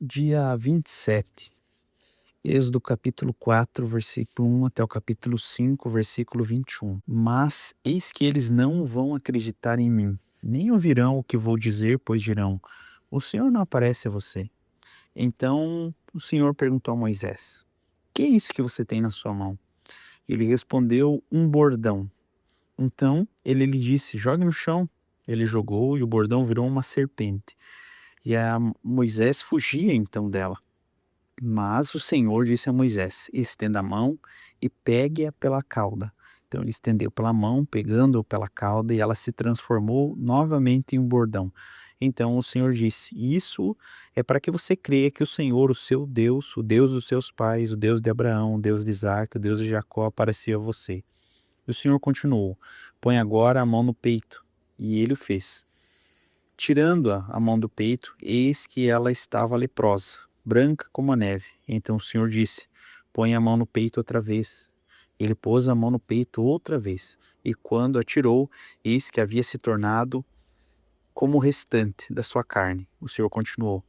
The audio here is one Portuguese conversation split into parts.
Dia 27, Êxodo capítulo 4, versículo 1 até o capítulo 5, versículo 21. Mas eis que eles não vão acreditar em mim, nem ouvirão o que vou dizer, pois dirão: o Senhor não aparece a você. Então o Senhor perguntou a Moisés: que é isso que você tem na sua mão? Ele respondeu: um bordão. Então ele lhe disse: jogue no chão. Ele jogou e o bordão virou uma serpente. E a Moisés fugia então dela. Mas o Senhor disse a Moisés: estenda a mão e pegue-a pela cauda. Então ele estendeu pela mão, pegando-o pela cauda, e ela se transformou novamente em um bordão. Então o Senhor disse: isso é para que você creia que o Senhor, o seu Deus, o Deus dos seus pais, o Deus de Abraão, o Deus de Isaac, o Deus de Jacó, apareceu a você. E o Senhor continuou: põe agora a mão no peito. E ele o fez. Tirando a mão do peito, eis que ela estava leprosa, branca como a neve. Então o Senhor disse: põe a mão no peito outra vez. Ele pôs a mão no peito outra vez, e quando a tirou, eis que havia se tornado como o restante da sua carne. O Senhor continuou: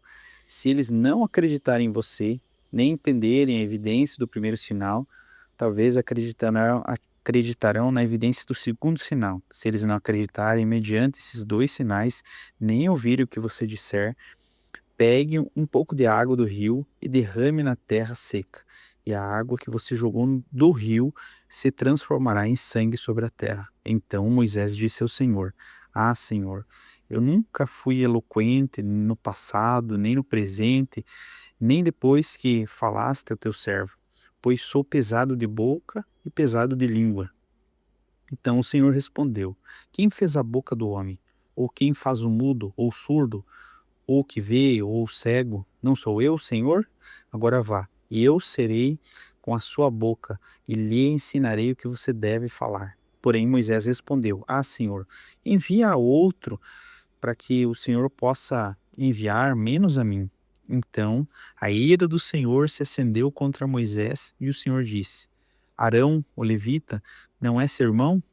se eles não acreditarem em você, nem entenderem a evidência do primeiro sinal, talvez acreditarão na evidência do segundo sinal. Se eles não acreditarem mediante esses dois sinais, nem ouvirem o que você disser, pegue um pouco de água do rio e derrame na terra seca. E a água que você jogou do rio se transformará em sangue sobre a terra. Então Moisés disse ao Senhor: ah, Senhor, eu nunca fui eloquente no passado, nem no presente, nem depois que falaste ao teu servo, pois sou pesado de boca e pesado de língua. Então o Senhor respondeu: quem fez a boca do homem? Ou quem faz o mudo, ou surdo, ou que vê, ou cego? Não sou eu, Senhor? Agora vá, e eu serei com a sua boca, e lhe ensinarei o que você deve falar. Porém Moisés respondeu: ah, Senhor, envia outro, para que o Senhor possa enviar menos a mim. Então a ira do Senhor se acendeu contra Moisés, e o Senhor disse: Arão, o levita, não é seu irmão?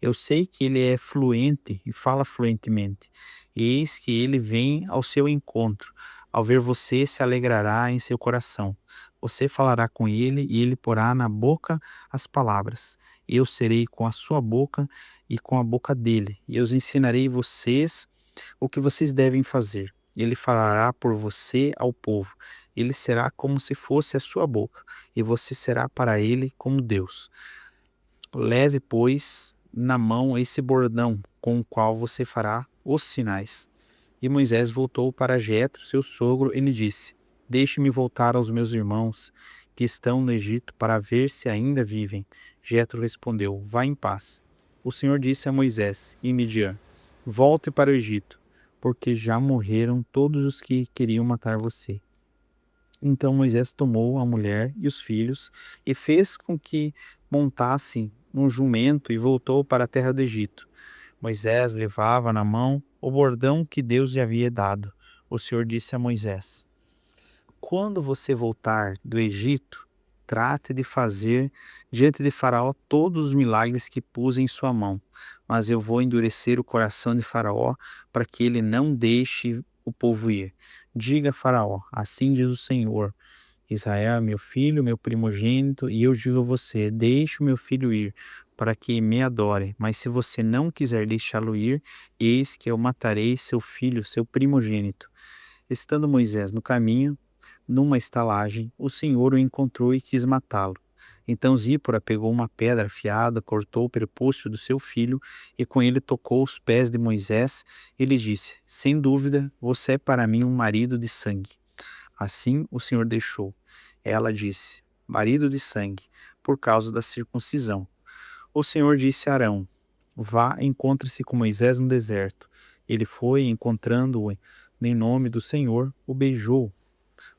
Eu sei que ele é fluente e fala fluentemente. Eis que ele vem ao seu encontro. Ao ver você, se alegrará em seu coração. Você falará com ele e ele porá na boca as palavras. Eu serei com a sua boca e com a boca dele. E eu os ensinarei vocês o que vocês devem fazer. Ele falará por você ao povo. Ele será como se fosse a sua boca, e você será para ele como Deus. Leve, pois, na mão esse bordão com o qual você fará os sinais. E Moisés voltou para Jetro, seu sogro, e lhe disse: deixe-me voltar aos meus irmãos que estão no Egito para ver se ainda vivem. Jetro respondeu: vá em paz. O Senhor disse a Moisés e Midian: volte para o Egito, porque já morreram todos os que queriam matar você. Então Moisés tomou a mulher e os filhos e fez com que montassem num jumento e voltou para a terra do Egito. Moisés levava na mão o bordão que Deus lhe havia dado. O Senhor disse a Moisés: quando você voltar do Egito, trate de fazer diante de Faraó todos os milagres que pus em sua mão. Mas eu vou endurecer o coração de Faraó para que ele não deixe o povo ir. Diga a Faraó: assim diz o Senhor: Israel é meu filho, meu primogênito, e eu digo a você: deixe o meu filho ir, para que me adore. Mas se você não quiser deixá-lo ir, eis que eu matarei seu filho, seu primogênito. Estando Moisés no caminho, numa estalagem, o Senhor o encontrou e quis matá-lo. Então Zípora pegou uma pedra afiada, cortou o prepúcio do seu filho e com ele tocou os pés de Moisés e lhe disse: sem dúvida, você é para mim um marido de sangue. Assim o Senhor deixou. Ela disse: marido de sangue, por causa da circuncisão. O Senhor disse a Arão: vá, encontre-se com Moisés no deserto. Ele foi, encontrando-o em nome do Senhor, o beijou.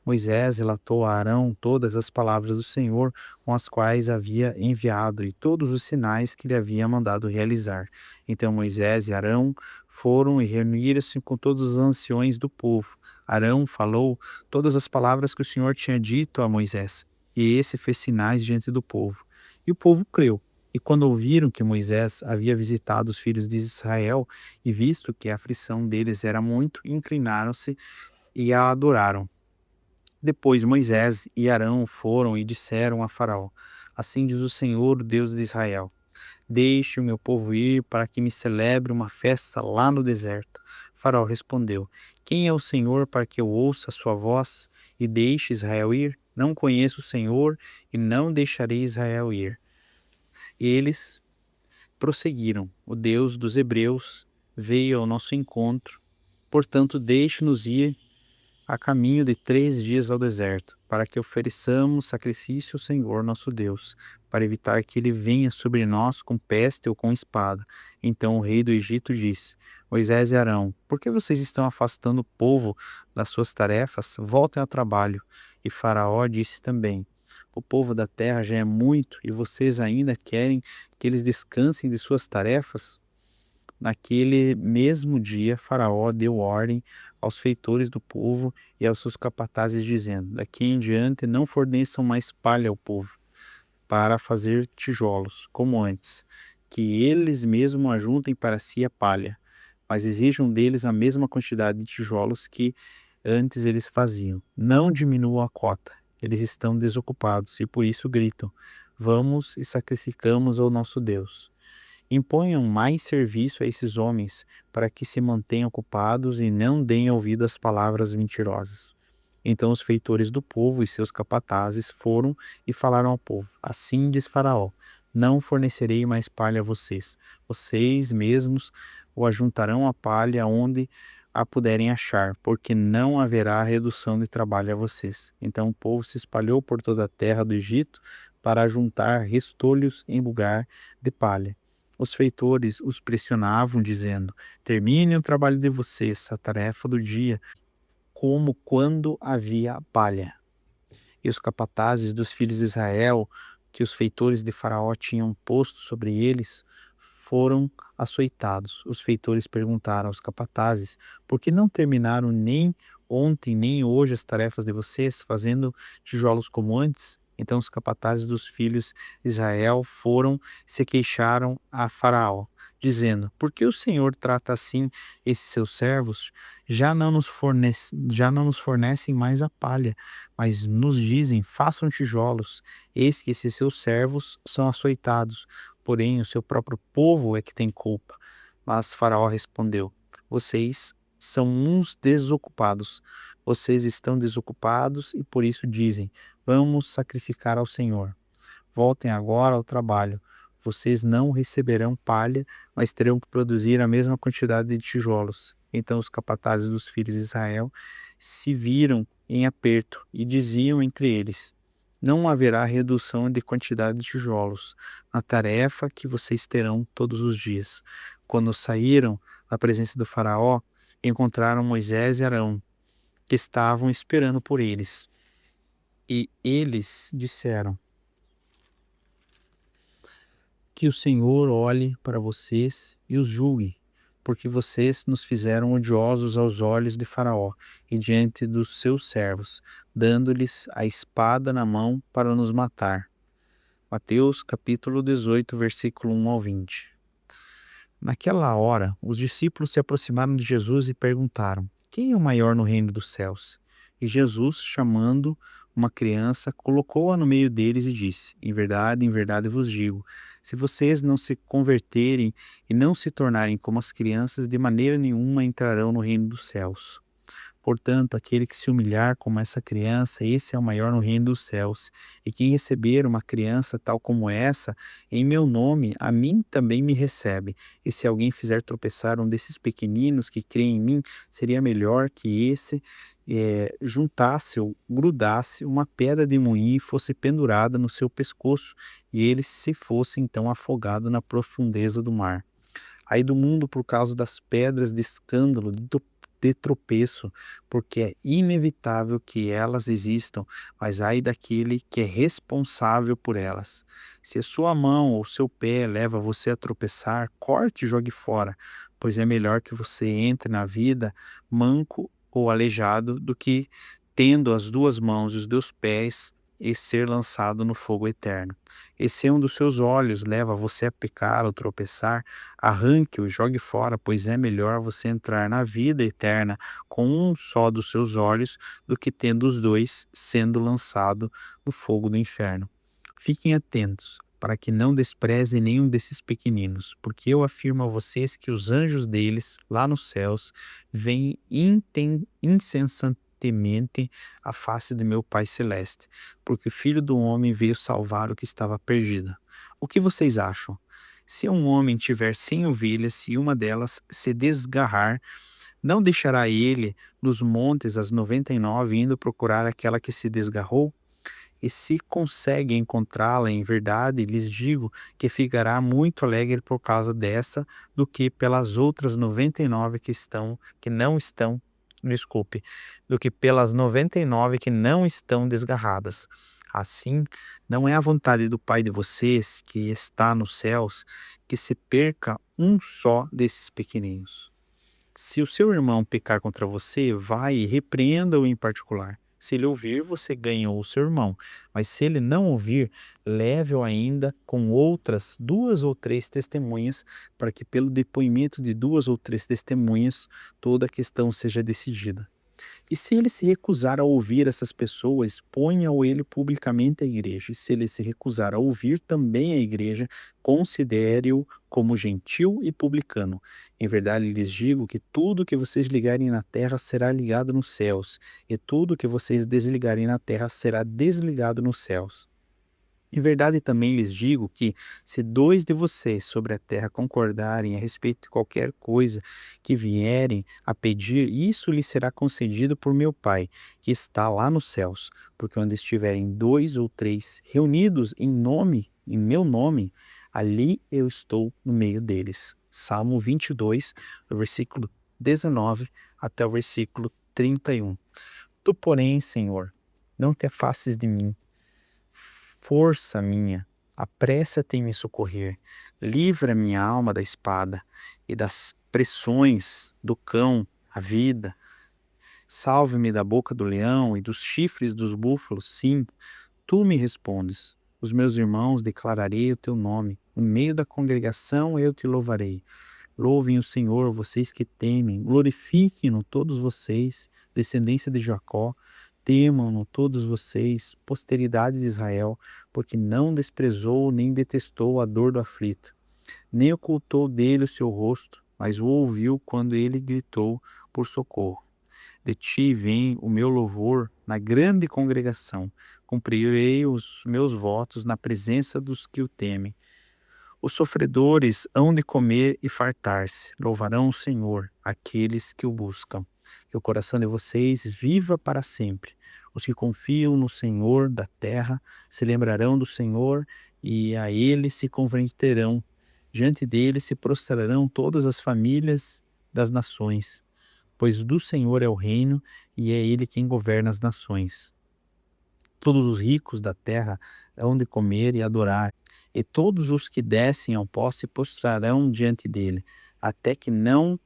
Moisés relatou a Arão todas as palavras do Senhor com as quais havia enviado e todos os sinais que lhe havia mandado realizar. Então Moisés e Arão foram e reuniram-se com todos os anciões do povo. Arão falou todas as palavras que o Senhor tinha dito a Moisés, e esse fez sinais diante do povo. E o povo creu. E quando ouviram que Moisés havia visitado os filhos de Israel e visto que a aflição deles era muito, inclinaram-se e a adoraram. Depois Moisés e Arão foram e disseram a Faraó: Assim diz o Senhor, Deus de Israel: Deixe o meu povo ir para que me celebre uma festa lá no deserto. Faraó respondeu: Quem é o Senhor para que eu ouça a sua voz e deixe Israel ir? Não conheço o Senhor e não deixarei Israel ir. E eles prosseguiram: O Deus dos Hebreus veio ao nosso encontro, portanto, deixe-nos ir a caminho de 3 dias ao deserto, para que ofereçamos sacrifício ao Senhor nosso Deus, para evitar que ele venha sobre nós com peste ou com espada. Então o rei do Egito disse: Moisés e Arão, por que vocês estão afastando o povo das suas tarefas? Voltem ao trabalho. E Faraó disse também: O povo da terra já é muito e vocês ainda querem que eles descansem de suas tarefas? Naquele mesmo dia, Faraó deu ordem aos feitores do povo e aos seus capatazes, dizendo: Daqui em diante não forneçam mais palha ao povo, para fazer tijolos, como antes, que eles mesmos ajuntem para si a palha, mas exijam deles a mesma quantidade de tijolos que antes eles faziam. Não diminuam a cota, eles estão desocupados e por isso gritam: Vamos e sacrificamos ao nosso Deus. Imponham mais serviço a esses homens, para que se mantenham ocupados e não deem ouvido às palavras mentirosas. Então os feitores do povo e seus capatazes foram e falaram ao povo: Assim diz Faraó: Não fornecerei mais palha a vocês. Vocês mesmos o ajuntarão a palha onde a puderem achar, porque não haverá redução de trabalho a vocês. Então o povo se espalhou por toda a terra do Egito para ajuntar restolhos em lugar de palha. Os feitores os pressionavam, dizendo: Terminem o trabalho de vocês, a tarefa do dia, como quando havia palha. E os capatazes dos filhos de Israel, que os feitores de Faraó tinham posto sobre eles, foram açoitados. Os feitores perguntaram aos capatazes: Por que não terminaram nem ontem nem hoje as tarefas de vocês, fazendo tijolos como antes? Então os capatazes dos filhos de Israel foram se queixaram a Faraó, dizendo: Por que o Senhor trata assim esses seus servos? Já não nos fornecem mais a palha, mas nos dizem: Façam tijolos. Eis que esses seus servos são açoitados, porém o seu próprio povo é que tem culpa. Mas Faraó respondeu: Vocês são uns desocupados. Vocês estão desocupados e por isso dizem: Vamos sacrificar ao Senhor. Voltem agora ao trabalho. Vocês não receberão palha, mas terão que produzir a mesma quantidade de tijolos. Então os capatazes dos filhos de Israel se viram em aperto e diziam entre eles: Não haverá redução de quantidade de tijolos na tarefa que vocês terão todos os dias. Quando saíram da presença do Faraó, encontraram Moisés e Arão, que estavam esperando por eles. E eles disseram: Que o Senhor olhe para vocês e os julgue, porque vocês nos fizeram odiosos aos olhos de Faraó e diante dos seus servos, dando-lhes a espada na mão para nos matar. Mateus capítulo 18, versículo 1 ao 20. Naquela hora, os discípulos se aproximaram de Jesus e perguntaram: Quem é o maior no reino dos céus? E Jesus, chamando uma criança, colocou-a no meio deles e disse: em verdade vos digo, se vocês não se converterem e não se tornarem como as crianças, de maneira nenhuma entrarão no reino dos céus. Portanto, aquele que se humilhar como essa criança, esse é o maior no reino dos céus. E quem receber uma criança tal como essa, em meu nome, a mim também me recebe. E se alguém fizer tropeçar um desses pequeninos que creem em mim, seria melhor que esse juntasse ou grudasse uma pedra de moinho e fosse pendurada no seu pescoço, e ele se fosse então afogado na profundeza do mar. Ai do mundo por causa das pedras de escândalo, de tropeço, porque é inevitável que elas existam, mas ai daquele que é responsável por elas. Se a sua mão ou seu pé leva você a tropeçar, corte e jogue fora, pois é melhor que você entre na vida manco ou aleijado do que tendo as duas mãos e os dois pés e ser lançado no fogo eterno. E se um dos seus olhos leva você a pecar ou tropeçar, arranque-o e jogue fora, pois é melhor você entrar na vida eterna com um só dos seus olhos do que tendo os dois sendo lançado no fogo do inferno. Fiquem atentos para que não desprezem nenhum desses pequeninos, porque eu afirmo a vocês que os anjos deles, lá nos céus, veem incessantemente a face do meu Pai Celeste, porque o Filho do Homem veio salvar o que estava perdido. O que vocês acham? Se um homem tiver 100 ovelhas e uma delas se desgarrar, não deixará ele nos montes as 99 indo procurar aquela que se desgarrou? E se consegue encontrá-la em verdade, lhes digo que ficará muito alegre por causa dessa do que pelas outras 99 que não estão, desculpe, do que pelas 99 que não estão desgarradas. Assim, não é a vontade do Pai de vocês, que está nos céus, que se perca um só desses pequeninos. Se o seu irmão pecar contra você, vai e repreenda-o em particular. Se ele ouvir, você ganhou o seu irmão. Mas se ele não ouvir, leve-o ainda com outras 2 ou 3 testemunhas, para que pelo depoimento de 2 ou 3 testemunhas toda a questão seja decidida. E se ele se recusar a ouvir essas pessoas, exponha-o ele publicamente à igreja. E se ele se recusar a ouvir também a igreja, considere-o como gentil e publicano. Em verdade lhes digo que tudo que vocês ligarem na terra será ligado nos céus, e tudo que vocês desligarem na terra será desligado nos céus. Em verdade também lhes digo que, se 2 de vocês sobre a terra concordarem a respeito de qualquer coisa que vierem a pedir, isso lhes será concedido por meu Pai, que está lá nos céus. Porque onde estiverem 2 ou 3 reunidos em meu nome, ali eu estou no meio deles. Salmo 22, do versículo 19 até o versículo 31. Tu, porém, Senhor, não te afastes de mim. Força minha, apressa-te em me socorrer, livra minha alma da espada e das pressões do cão, a vida. Salve-me da boca do leão e dos chifres dos búfalos, sim, tu me respondes. Os meus irmãos declararei o teu nome, no meio da congregação eu te louvarei. Louvem o Senhor, vocês que temem, glorifiquem-no todos vocês, descendência de Jacó, temam-no todos vocês, posteridade de Israel, porque não desprezou nem detestou a dor do aflito, nem ocultou dele o seu rosto, mas o ouviu quando ele gritou por socorro. De ti vem o meu louvor na grande congregação, cumprirei os meus votos na presença dos que o temem. Os sofredores hão de comer e fartar-se, louvarão o Senhor, aqueles que o buscam. Que o coração de vocês viva para sempre. Os que confiam no Senhor da terra se lembrarão do Senhor e a ele se converterão. Diante dele se prostrarão todas as famílias das nações, pois do Senhor é o reino e é ele quem governa as nações. Todos os ricos da terra hão de comer e adorar, e todos os que descem ao pó se prostrarão diante dele, até que não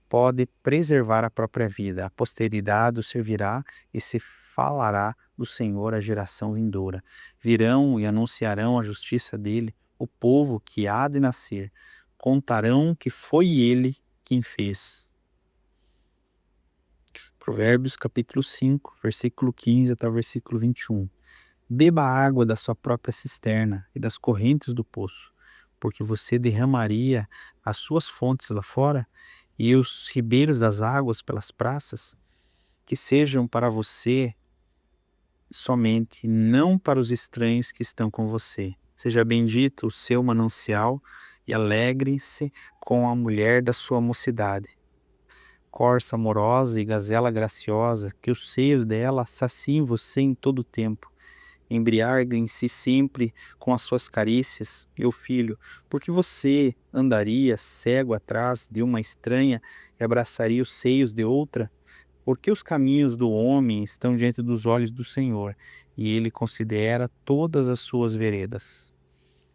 pode preservar a própria vida. A posteridade o servirá e se falará do Senhor à geração vindoura. Virão e anunciarão a justiça dele, o povo que há de nascer. Contarão que foi ele quem fez. Provérbios capítulo 5, versículo 15 até o versículo 21. Beba a água da sua própria cisterna e das correntes do poço, porque você derramaria as suas fontes lá fora e os ribeiros das águas pelas praças, que sejam para você somente, não para os estranhos que estão com você. Seja bendito o seu manancial e alegre-se com a mulher da sua mocidade. Corça amorosa e gazela graciosa, que os seios dela saciem você em todo o tempo. Embriaguem-se sempre com as suas carícias, meu filho, porque você andaria cego atrás de uma estranha e abraçaria os seios de outra? Porque os caminhos do homem estão diante dos olhos do Senhor, e ele considera todas as suas veredas.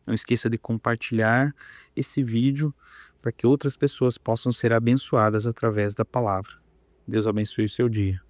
Não esqueça de compartilhar esse vídeo para que outras pessoas possam ser abençoadas através da palavra. Deus abençoe o seu dia.